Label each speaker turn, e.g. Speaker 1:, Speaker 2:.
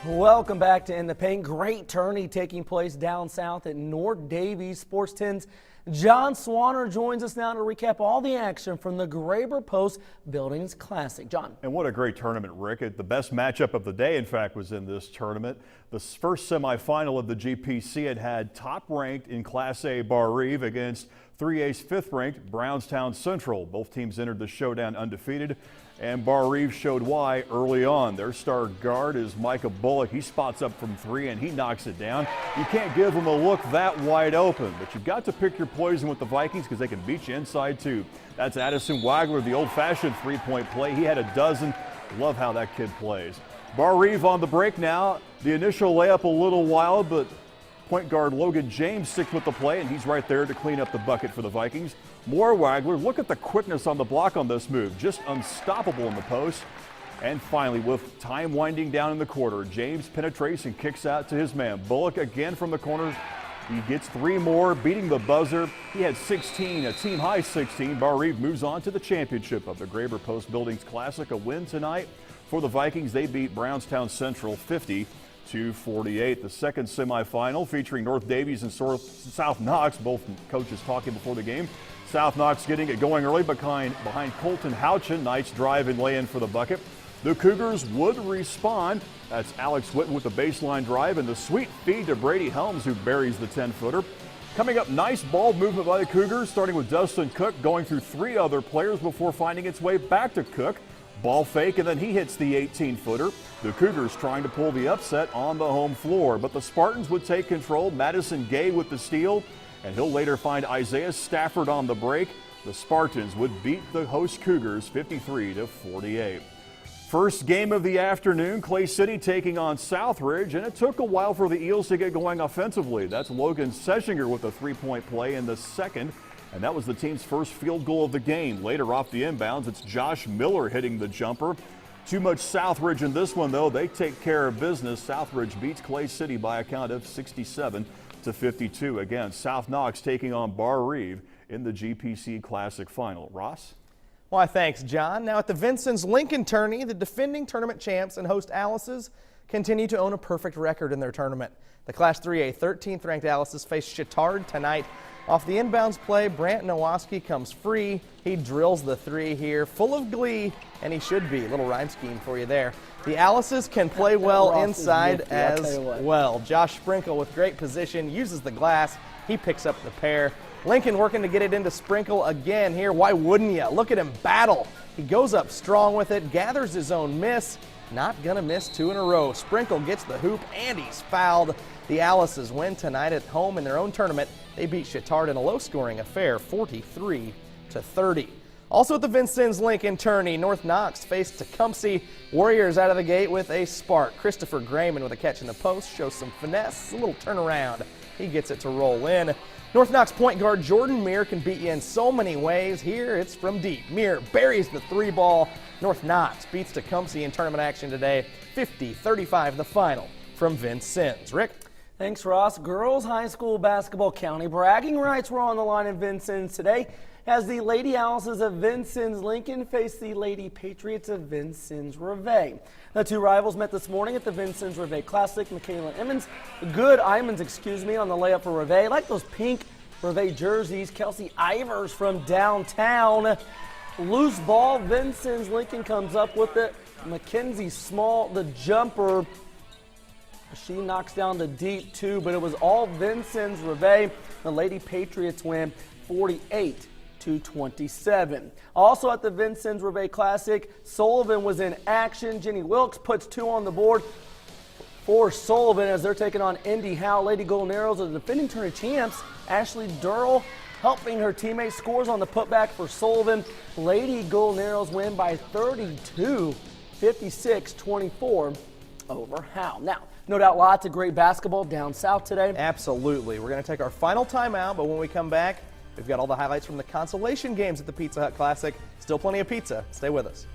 Speaker 1: Welcome back to In the Paint. Great tourney taking place down south at North Davies. Sports 10's John Swanner joins us now to recap all the action from the Graber Post Buildings Classic. John.
Speaker 2: And what a great tournament, Rick. The best matchup of the day, in fact, was in this tournament. The first semifinal of the GPC had top-ranked in Class A Bar Reeve against 3A's fifth-ranked Brownstown Central. Both teams entered the showdown undefeated, and Bar Reeve showed why early on. Their star guard is Micah Bullock. He spots up from three and he knocks it down. You can't give them a look that wide open, but you've got to pick your poison with the Vikings because they can beat you inside too. That's Addison Wagler, the old-fashioned three-point play. He had a dozen. Love how that kid plays. Bar Reeve on the break now. The initial layup a little wild, but point guard Logan James sticks with the play, and he's right there to clean up the bucket for the Vikings. More Wagler. Look at the quickness on the block on this move. Just unstoppable in the post. And finally, with time winding down in the quarter, James penetrates and kicks out to his man. Bullock again from the corner. He gets three more, beating the buzzer. He had 16, a team-high 16. Bar Reeve moves on to the championship of the Graber Post Buildings Classic. A win tonight for the Vikings. They beat Brownstown Central 50-48. The second semifinal featuring North Davies and South Knox, both coaches talking before the game. South Knox getting it going early behind Colton Houchin. Nice drive and lay-in for the bucket. The Cougars would respond. That's Alex Whitten with the baseline drive and the sweet feed to Brady Helms, who buries the 10-footer. Coming up, nice ball movement by the Cougars, starting with Dustin Cook, going through three other players before finding its way back to Cook. Ball fake, and then he hits the 18-footer. The Cougars trying to pull the upset on the home floor, but the Spartans would take control. Madison Gay with the steal, and he'll later find Isaiah Stafford on the break. The Spartans would beat the host Cougars 53-48. First game of the afternoon, Clay City taking on Southridge, and it took a while for the Eels to get going offensively. That's Logan Seschinger with a three-point play in the second. And that was the team's first field goal of the game. Later off the inbounds, it's Josh Miller hitting the jumper. Too much Southridge in this one, though. They take care of business. Southridge beats Clay City by a count of 67-52. Again, South Knox taking on Bar Reeve in the GPC Classic Final. Ross?
Speaker 3: Why, thanks, John. Now at the Vincent's Lincoln Tourney, the defending tournament champs and host Alice's continue to own a perfect record in their tournament. The Class 3A 13th-ranked Alice's face Chittard tonight. Off the inbounds play, Brant Nowoski comes free. He drills the three here, full of glee, and he should be. Little rhyme scheme for you there. The Alice's can play well inside as well. Josh Sprinkle with great position, uses the glass. He picks up the pair. Lincoln working to get it into Sprinkle again here. Why wouldn't you? Look at him battle. He goes up strong with it, gathers his own miss. Not gonna miss two in a row. Sprinkle gets the hoop, and he's fouled. The Alice's win tonight at home in their own tournament. They beat Chittard in a low-scoring affair, 43-30. Also at the Vincennes Lincoln Tourney, North Knox faced Tecumseh. Warriors out of the gate with a spark. Christopher Grayman with a catch in the post, shows some finesse, a little turnaround. He gets it to roll in. North Knox point guard Jordan Meir can beat you in so many ways. Here it's from deep. Meir buries the three ball. North Knox beats Tecumseh in tournament action today, 50-35 the final from Vincennes. Rick?
Speaker 1: Thanks, Ross. Girls high school basketball county bragging rights were on the line in Vincennes today as the Lady Alices of Vincennes Lincoln face the Lady Patriots of Vincennes Reveille. The two rivals met this morning at the Vincennes Reveille Classic. Michaela Emmons, on the layup for Reveille. I like those pink Reveille jerseys. Kelsey Ivers from downtown. Loose ball, Vincennes Lincoln comes up with it. Mackenzie Small, the jumper. She knocks down the deep two, but it was all Vincennes Reveille. The Lady Patriots win 48-27. Also at the Vincennes Reveille Classic, Sullivan was in action. Jenny Wilkes puts two on the board for Sullivan as they're taking on Indy Howe. Lady Golden Arrows are the defending tournament champs. Ashley Durrell helping her teammate, scores on the putback for Sullivan. Lady Golden Arrows win by 32, 56-24 over Howe. Now, no doubt lots of great basketball down south today.
Speaker 3: Absolutely. We're going to take our final timeout, but when we come back, we've got all the highlights from the consolation games at the Pizza Hut Classic. Still plenty of pizza. Stay with us.